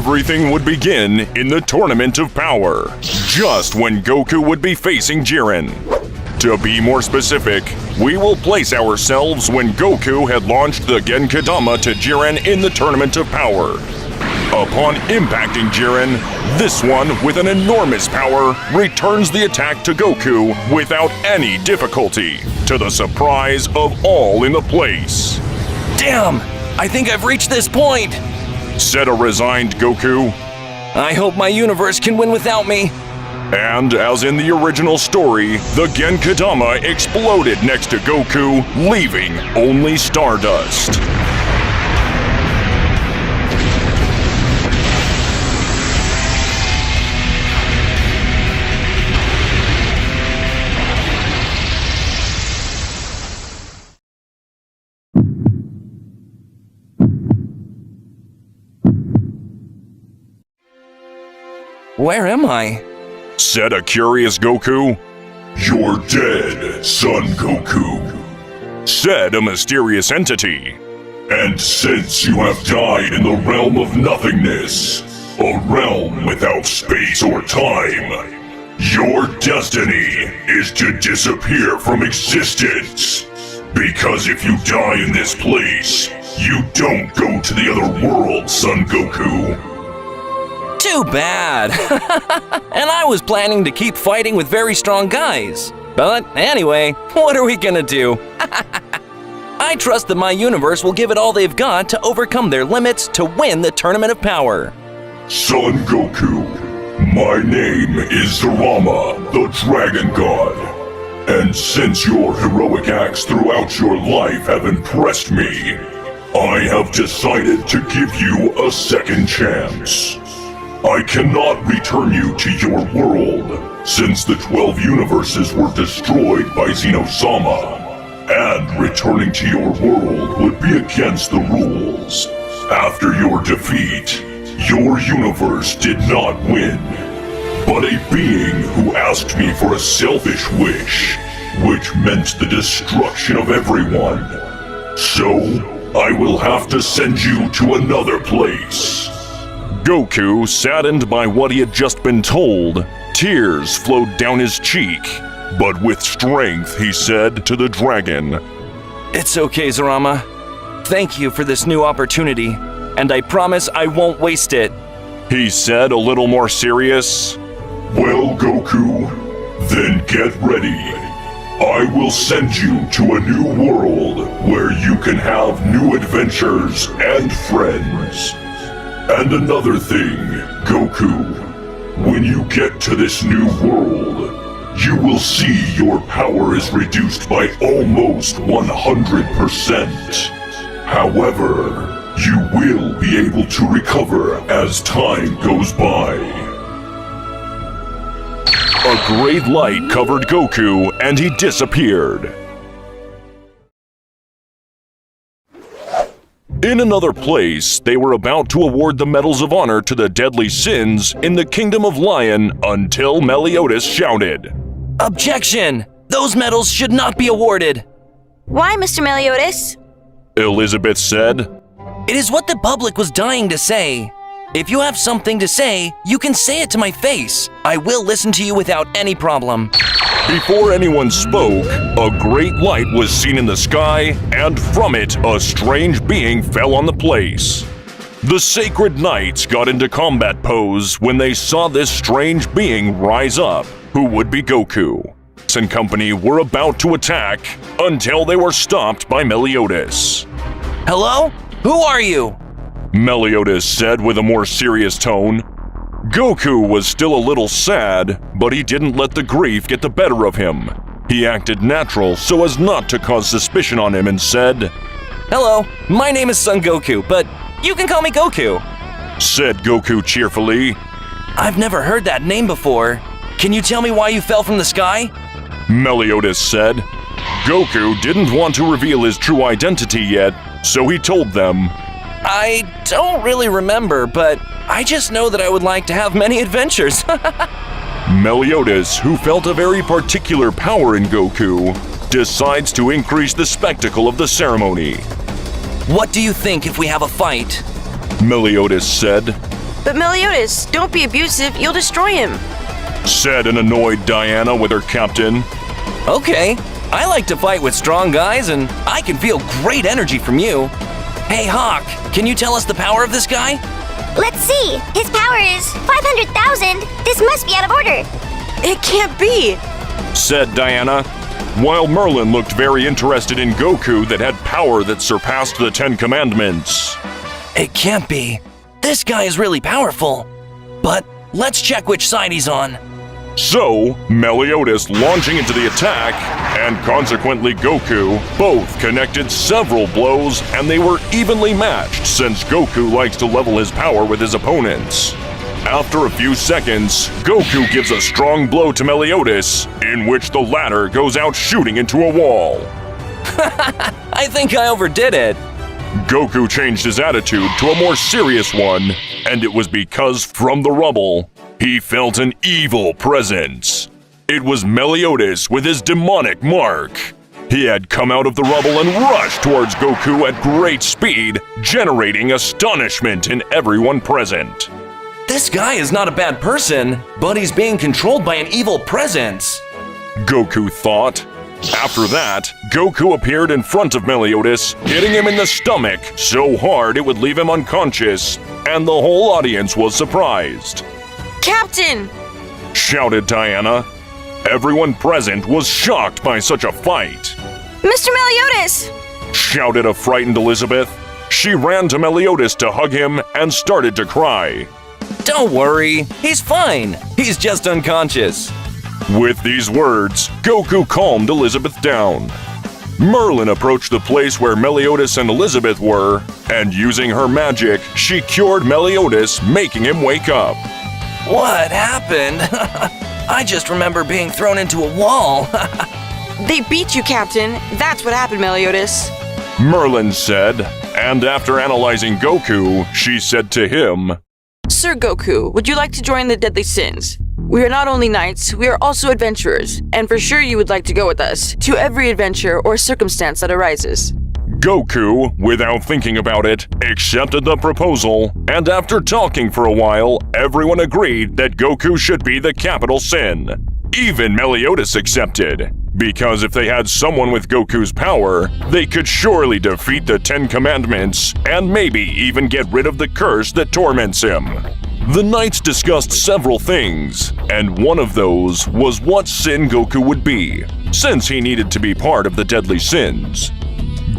Everything would begin in the Tournament of Power, just when Goku would be facing Jiren. To be more specific, we will place ourselves when Goku had launched the Genkidama to Jiren in the Tournament of Power. Upon impacting Jiren, this one, with an enormous power, returns the attack to Goku without any difficulty, to the surprise of all in the place. Damn! I think I've reached this point! Said a resigned Goku. I hope my universe can win without me. And as in the original story, the Genkidama exploded next to Goku, leaving only stardust. Where am I? Said a curious Goku. You're dead, son Goku. Said a mysterious entity. And since you have died in the realm of nothingness, a realm without space or time, your destiny is to disappear from existence. Because if you die in this place, you don't go to the other world, son Goku. Too bad! And I was planning to keep fighting with very strong guys. But anyway, what are we gonna do? I trust that my universe will give it all they've got to overcome their limits to win the Tournament of Power. Son Goku, my name is Zerama, the Dragon God. And since your heroic acts throughout your life have impressed me, I have decided to give you a second chance. I cannot return you to your world, since the 12 universes were destroyed by Xenosama, and returning to your world would be against the rules. After your defeat, your universe did not win, but a being who asked me for a selfish wish, which meant the destruction of everyone. So, I will have to send you to another place. Goku, saddened by what he had just been told, tears flowed down his cheek, but with strength he said to the dragon, It's okay, Zerama. Thank you for this new opportunity, and I promise I won't waste it. He said a little more serious. Well, Goku, then get ready. I will send you to a new world where you can have new adventures and friends. And another thing, Goku, when you get to this new world, you will see your power is reduced by almost 100%. However, you will be able to recover as time goes by. A great light covered Goku and he disappeared. In another place, they were about to award the Medals of Honor to the deadly sins in the Kingdom of Lion until Meliodas shouted, Objection! Those medals should not be awarded! Why, Mr. Meliodas? Elizabeth said. It is what the public was dying to say. If you have something to say, you can say it to my face. I will listen to you without any problem. Before anyone spoke, a great light was seen in the sky, and from it, a strange being fell on the place. The sacred knights got into combat pose when they saw this strange being rise up, who would be Goku. And company were about to attack until they were stopped by Meliodas. Hello? Who are you? Meliodas said with a more serious tone. Goku was still a little sad, but he didn't let the grief get the better of him. He acted natural so as not to cause suspicion on him and said, Hello, my name is Son Goku, but you can call me Goku. Said Goku cheerfully. I've never heard that name before. Can you tell me why you fell from the sky? Meliodas said. Goku didn't want to reveal his true identity yet, so he told them, I don't really remember, but I just know that I would like to have many adventures. Meliodas, who felt a very particular power in Goku, decides to increase the spectacle of the ceremony. What do you think if we have a fight? Meliodas said. But Meliodas, don't be abusive, you'll destroy him. Said an annoyed Diana with her captain. Okay, I like to fight with strong guys, and I can feel great energy from you. Hey, Hawk, can you tell us the power of this guy? Let's see. His power is 500,000. This must be out of order. It can't be. Said Diana, while Merlin looked very interested in Goku that had power that surpassed the 10 Commandments. It can't be. This guy is really powerful. But let's check which side he's on. So, Meliodas launching into the attack, and consequently Goku, both connected several blows, and they were evenly matched since Goku likes to level his power with his opponents. After a few seconds, Goku gives a strong blow to Meliodas, in which the latter goes out shooting into a wall. I think I overdid it. Goku changed his attitude to a more serious one, and it was because from the rubble, he felt an evil presence. It was Meliodas with his demonic mark. He had come out of the rubble and rushed towards Goku at great speed, generating astonishment in everyone present. This guy is not a bad person, but he's being controlled by an evil presence. Goku thought. After that, Goku appeared in front of Meliodas, hitting him in the stomach so hard it would leave him unconscious, and the whole audience was surprised. Captain! Shouted Diana. Everyone present was shocked by such a fight. Mr. Meliodas! Shouted a frightened Elizabeth. She ran to Meliodas to hug him and started to cry. Don't worry, he's fine. He's just unconscious. With these words, Goku calmed Elizabeth down. Merlin approached the place where Meliodas and Elizabeth were, and using her magic, she cured Meliodas, making him wake up. What happened? I just remember being thrown into a wall. They beat you, Captain. That's what happened, Meliodas. Merlin said, and after analyzing Goku, she said to him, Sir Goku, would you like to join the Deadly Sins? We are not only knights, we are also adventurers, and for sure you would like to go with us to every adventure or circumstance that arises. Goku, without thinking about it, accepted the proposal, and after talking for a while, everyone agreed that Goku should be the capital sin. Even Meliodas accepted, because if they had someone with Goku's power, they could surely defeat the 10 Commandments and maybe even get rid of the curse that torments him. The knights discussed several things, and one of those was what sin Goku would be, since he needed to be part of the deadly sins.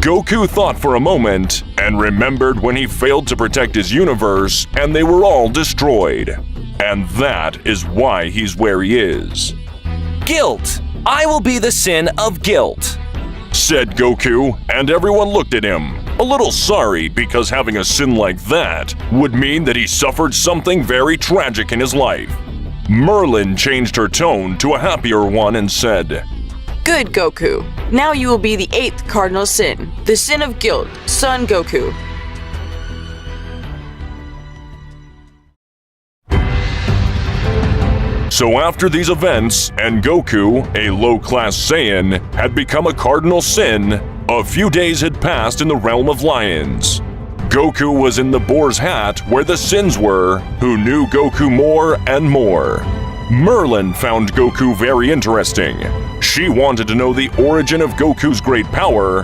Goku thought for a moment and remembered when he failed to protect his universe and they were all destroyed. And that is why he's where he is. Guilt. I will be the sin of guilt. Said Goku, and everyone looked at him, a little sorry because having a sin like that would mean that he suffered something very tragic in his life. Merlin changed her tone to a happier one and said, Good, Goku. Now you will be the 8th cardinal sin, the sin of guilt, Son Goku. So after these events, and Goku, a low-class Saiyan, had become a cardinal sin, a few days had passed in the realm of lions. Goku was in the boar's hat where the sins were, who knew Goku more and more. Merlin found Goku very interesting. She wanted to know the origin of Goku's great power,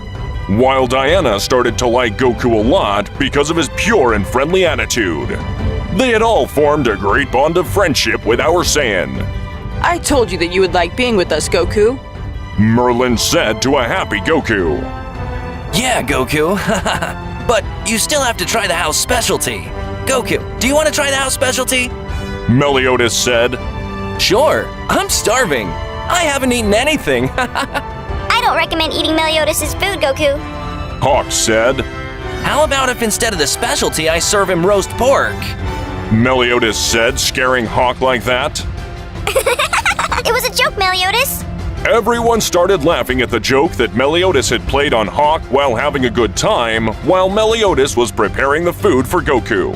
while Diana started to like Goku a lot because of his pure and friendly attitude. They had all formed a great bond of friendship with our Saiyan. I told you that you would like being with us, Goku. Merlin said to a happy Goku. Yeah, Goku. But you still have to try the house specialty. Goku, do you want to try the house specialty? Meliodas said. Sure, I'm starving. I haven't eaten anything. I don't recommend eating Meliodas' food, Goku. Hawk said. How about if instead of the specialty I serve him roast pork? Meliodas said, scaring Hawk like that. It was a joke, Meliodas. Everyone started laughing at the joke that Meliodas had played on Hawk while having a good time, while Meliodas was preparing the food for Goku.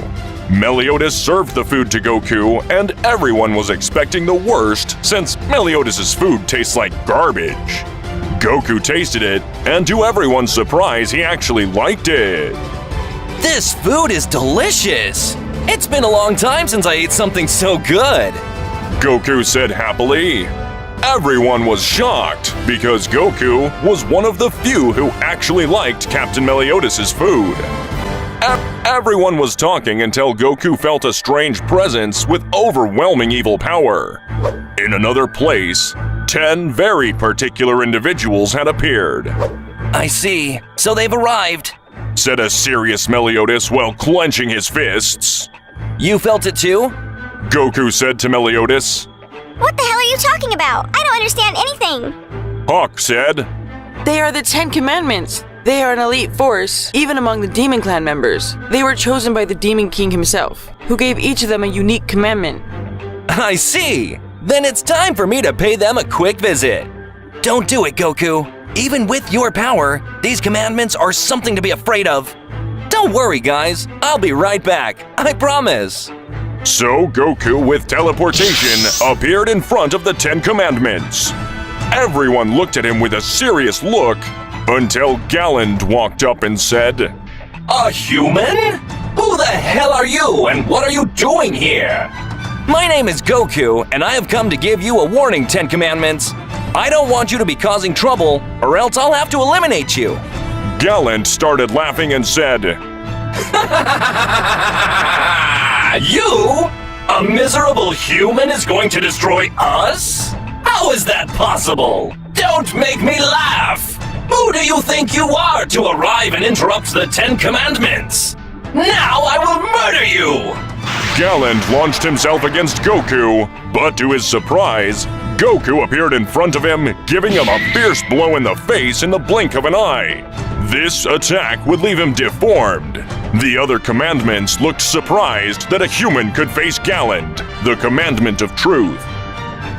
Meliodas served the food to Goku, and everyone was expecting the worst since Meliodas' food tastes like garbage. Goku tasted it, and to everyone's surprise, he actually liked it. This food is delicious! It's been a long time since I ate something so good. Goku said happily. Everyone was shocked because Goku was one of the few who actually liked Captain Meliodas' food. Everyone was talking until Goku felt a strange presence with overwhelming evil power. In another place, 10 very particular individuals had appeared. I see. So they've arrived. Said a serious Meliodas while clenching his fists. You felt it too? Goku said to Meliodas. What the hell are you talking about? I don't understand anything. Hawk said. They are the 10 Commandments. They are an elite force, even among the Demon Clan members. They were chosen by the Demon King himself, who gave each of them a unique commandment. I see. Then it's time for me to pay them a quick visit. Don't do it, Goku. Even with your power, these commandments are something to be afraid of. Don't worry, guys. I'll be right back. I promise. So Goku, with teleportation, appeared in front of the 10 Commandments. Everyone looked at him with a serious look until Galland walked up and said, A human? Who the hell are you and what are you doing here? My name is Goku, and I have come to give you a warning, 10 Commandments. I don't want you to be causing trouble, or else I'll have to eliminate you. Galland started laughing and said, You? A miserable human is going to destroy us? How is that possible? Don't make me laugh! Who do you think you are to arrive and interrupt the 10 Commandments? Now I will murder you! Galland launched himself against Goku, but to his surprise, Goku appeared in front of him, giving him a fierce blow in the face in the blink of an eye. This attack would leave him deformed. The other commandments looked surprised that a human could face Galland, the commandment of truth.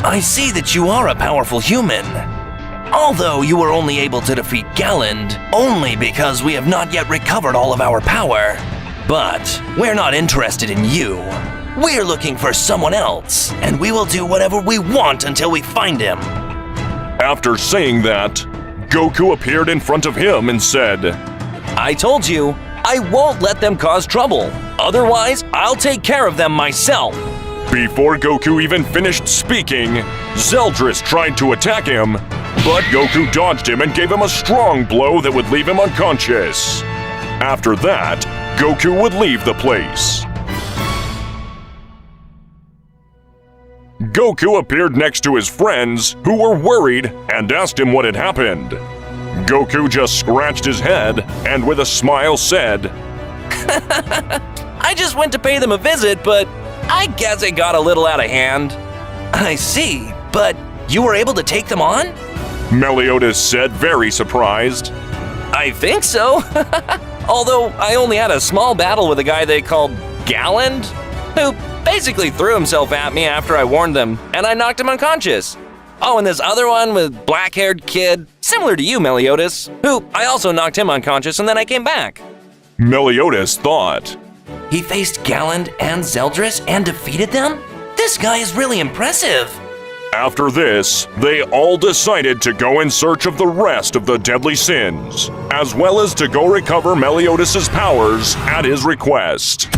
I see that you are a powerful human. Although you were only able to defeat Galland only because we have not yet recovered all of our power. But we're not interested in you. We're looking for someone else, and we will do whatever we want until we find him. After saying that, Goku appeared in front of him and said, I told you, I won't let them cause trouble. Otherwise, I'll take care of them myself. Before Goku even finished speaking, Zeldris tried to attack him, but Goku dodged him and gave him a strong blow that would leave him unconscious. After that, Goku would leave the place. Goku appeared next to his friends, who were worried, and asked him what had happened. Goku just scratched his head and with a smile said, I just went to pay them a visit, but I guess it got a little out of hand. I see, but you were able to take them on? Meliodas said, very surprised. I think so. Although I only had a small battle with a guy they called Galland, who basically threw himself at me after I warned them, and I knocked him unconscious. Oh, and this other one with black-haired kid, similar to you, Meliodas, who I also knocked him unconscious and then I came back. Meliodas thought, He faced Galland and Zeldris and defeated them? This guy is really impressive. After this, they all decided to go in search of the rest of the deadly sins, as well as to go recover Meliodas' powers at his request.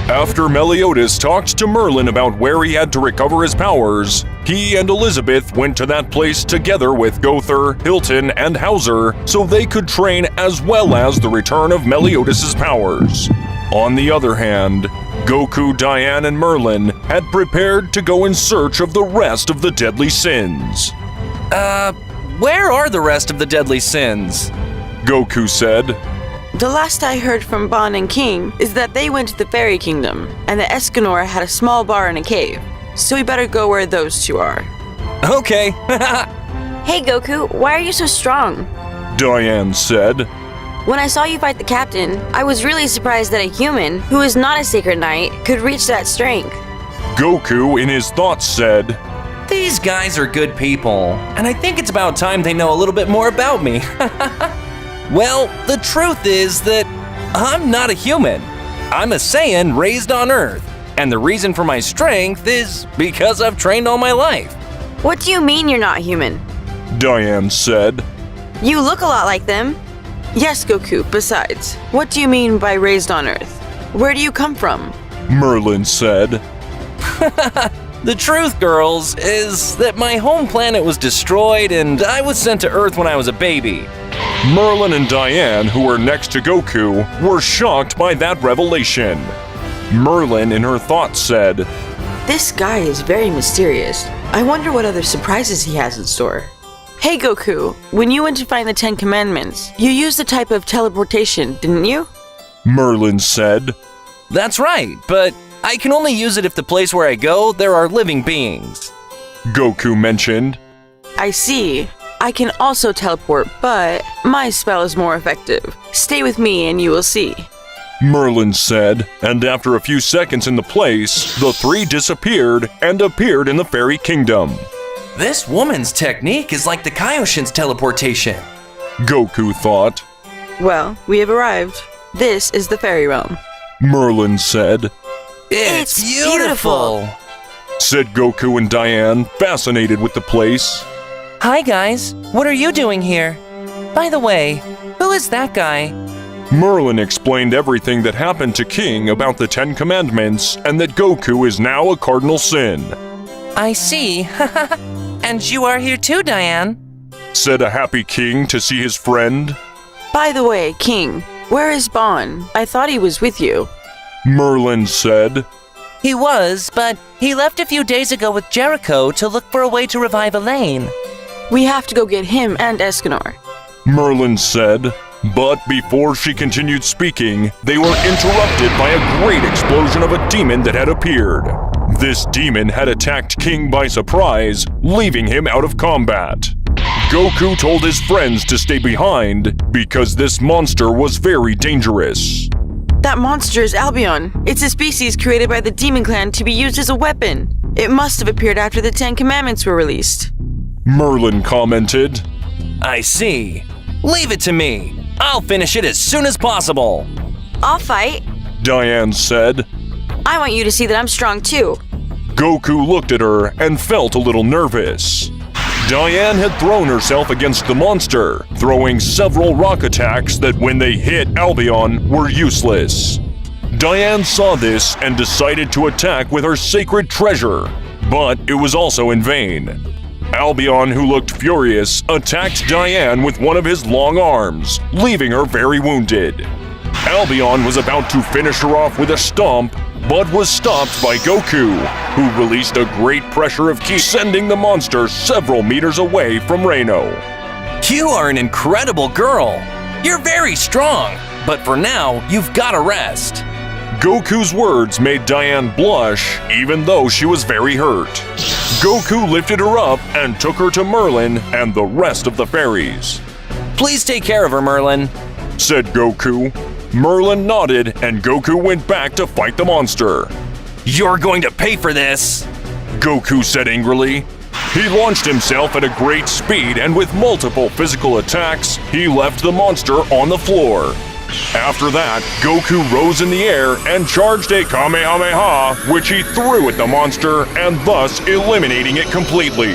After Meliodas talked to Merlin about where he had to recover his powers, he and Elizabeth went to that place together with Gother, Hilton, and Hauser so they could train as well as the return of Meliodas' powers. On the other hand, Goku, Diane, and Merlin had prepared to go in search of the rest of the deadly sins. Where are the rest of the deadly sins? Goku said, The last I heard from Bon and King is that they went to the Fairy Kingdom, and the Escanor had a small bar in a cave. So we better go where those two are. Okay. Hey Goku, why are you so strong? Diane said. When I saw you fight the captain, I was really surprised that a human, who is not a sacred knight, could reach that strength. Goku, in his thoughts, said, These guys are good people, and I think it's about time they know a little bit more about me. Well, the truth is that I'm not a human. I'm a Saiyan raised on Earth. And the reason for my strength is because I've trained all my life. What do you mean you're not human? Diane said. You look a lot like them. Yes, Goku, besides, what do you mean by raised on Earth? Where do you come from? Merlin said. The truth, girls, is that my home planet was destroyed and I was sent to Earth when I was a baby. Merlin and Diane, who were next to Goku, were shocked by that revelation. Merlin, in her thoughts, said, This guy is very mysterious. I wonder what other surprises he has in store. Hey Goku, when you went to find the 10 Commandments, you used a type of teleportation, didn't you? Merlin said. That's right, but I can only use it if the place where I go, there are living beings. Goku mentioned. I see. I can also teleport, but my spell is more effective. Stay with me and you will see. Merlin said, and after a few seconds in the place, the three disappeared and appeared in the fairy kingdom. This woman's technique is like the Kaioshin's teleportation. Goku thought. Well, we have arrived. This is the fairy realm. Merlin said. It's beautiful, said Goku and Diane, fascinated with the place. Hi guys, what are you doing here? By the way, who is that guy? Merlin explained everything that happened to King about the 10 Commandments and that Goku is now a cardinal sin. I see. And you are here too, Diane, said a happy King to see his friend. By the way, King, where is Bon? I thought he was with you. Merlin said. He was, but he left a few days ago with Jericho to look for a way to revive Elaine. We have to go get him and Escanor. Merlin said. But before she continued speaking, they were interrupted by a great explosion of a demon that had appeared. This demon had attacked King by surprise, leaving him out of combat. Goku told his friends to stay behind because this monster was very dangerous. That monster is Albion. It's a species created by the Demon Clan to be used as a weapon. It must have appeared after the 10 Commandments were released. Merlin commented. I see. Leave it to me. I'll finish it as soon as possible. I'll fight. Diane said. I want you to see that I'm strong too. Goku looked at her and felt a little nervous. Diane had thrown herself against the monster, throwing several rock attacks that when they hit Albion were useless. Diane saw this and decided to attack with her sacred treasure, but it was also in vain. Albion, who looked furious, attacked Diane with one of his long arms, leaving her very wounded. Albion was about to finish her off with a stomp, but was stopped by Goku, who released a great pressure of ki, sending the monster several meters away from Reino. You are an incredible girl. You're very strong, but for now, you've got to rest. Goku's words made Diane blush, even though she was very hurt. Goku lifted her up and took her to Merlin and the rest of the fairies. Please take care of her, Merlin, said Goku. Merlin nodded and Goku went back to fight the monster. You're going to pay for this, Goku said angrily. He launched himself at a great speed and with multiple physical attacks, he left the monster on the floor. After that, Goku rose in the air and charged a Kamehameha, which he threw at the monster and thus eliminating it completely.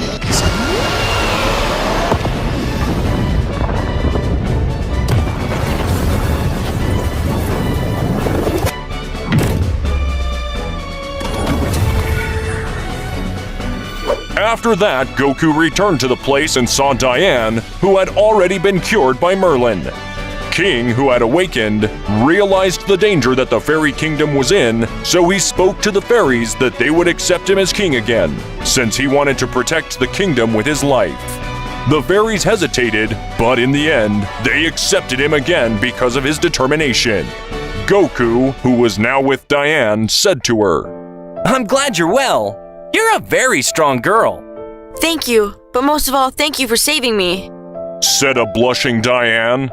After that, Goku returned to the place and saw Diane, who had already been cured by Merlin. King, who had awakened, realized the danger that the fairy kingdom was in, so he spoke to the fairies that they would accept him as king again, since he wanted to protect the kingdom with his life. The fairies hesitated, but in the end, they accepted him again because of his determination. Goku, who was now with Diane, said to her, I'm glad you're well. You're a very strong girl. Thank you, but most of all, thank you for saving me, said a blushing Diane.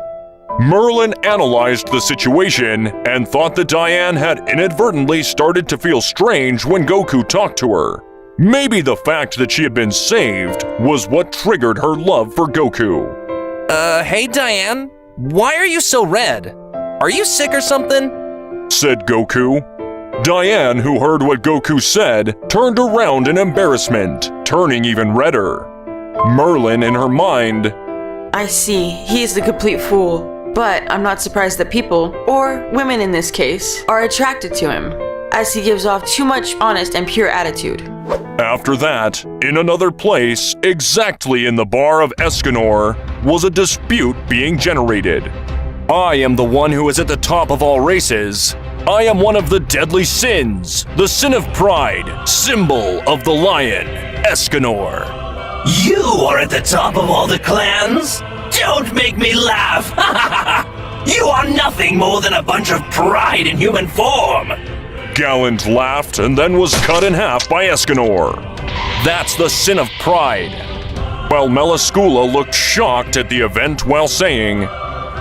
Merlin analyzed the situation and thought that Diane had inadvertently started to feel strange when Goku talked to her. Maybe the fact that she had been saved was what triggered her love for Goku. Hey Diane, why are you so red? Are you sick or something? Said Goku. Diane, who heard what Goku said, turned around in embarrassment, turning even redder. Merlin, in her mind, I see, he is the complete fool. But I'm not surprised that people, or women in this case, are attracted to him, as he gives off too much honest and pure attitude. After that, in another place, exactly in the bar of Escanor, was a dispute being generated. I am the one who is at the top of all races. I am one of the deadly sins, the sin of pride, symbol of the lion, Escanor. You are at the top of all the clans? Don't make me laugh! You are nothing more than a bunch of pride in human form! Galland laughed and then was cut in half by Escanor. That's the sin of pride. While Melascula looked shocked at the event while saying,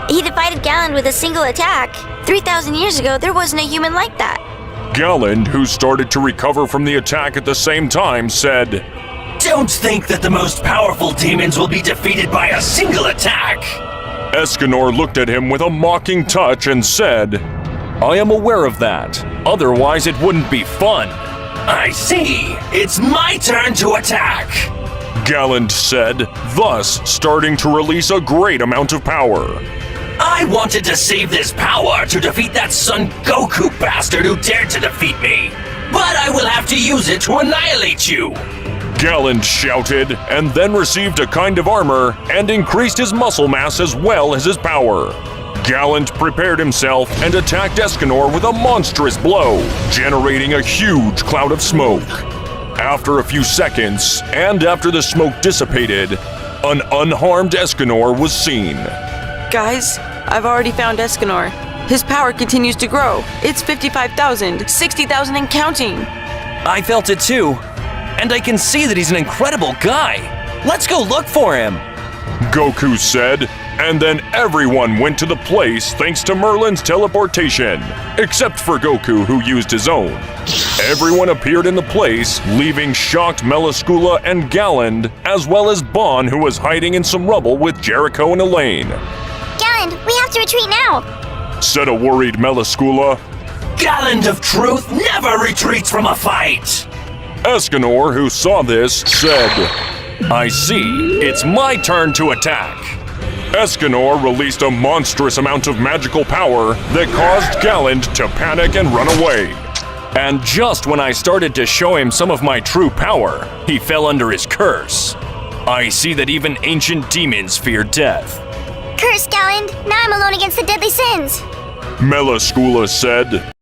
He defeated Galland with a single attack. 3,000 years ago, there wasn't a human like that. Galland, who started to recover from the attack at the same time, said, Don't think that the most powerful demons will be defeated by a single attack! Escanor looked at him with a mocking touch and said, I am aware of that. Otherwise, it wouldn't be fun. I see! It's my turn to attack! Galland said, thus starting to release a great amount of power. I wanted to save this power to defeat that Son Goku bastard who dared to defeat me! But I will have to use it to annihilate you! Galland shouted, and then received a kind of armor and increased his muscle mass as well as his power. Galland prepared himself and attacked Escanor with a monstrous blow, generating a huge cloud of smoke. After a few seconds, and after the smoke dissipated, an unharmed Escanor was seen. Guys, I've already found Escanor. His power continues to grow. It's 55,000, 60,000 and counting. I felt it too. And I can see that he's an incredible guy. Let's go look for him. Goku said, and then everyone went to the place thanks to Merlin's teleportation, except for Goku, who used his own. Everyone appeared in the place, leaving shocked Melascula and Galland, as well as Bon, who was hiding in some rubble with Jericho and Elaine. Galland, we have to retreat now. Said a worried Melascula. Galland of Truth never retreats from a fight! Escanor, who saw this, said, I see. It's my turn to attack. Escanor released a monstrous amount of magical power that caused Galland to panic and run away. And just when I started to show him some of my true power, he fell under his curse. I see that even ancient demons fear death. Curse, Galland. Now I'm alone against the deadly sins. Melascula said,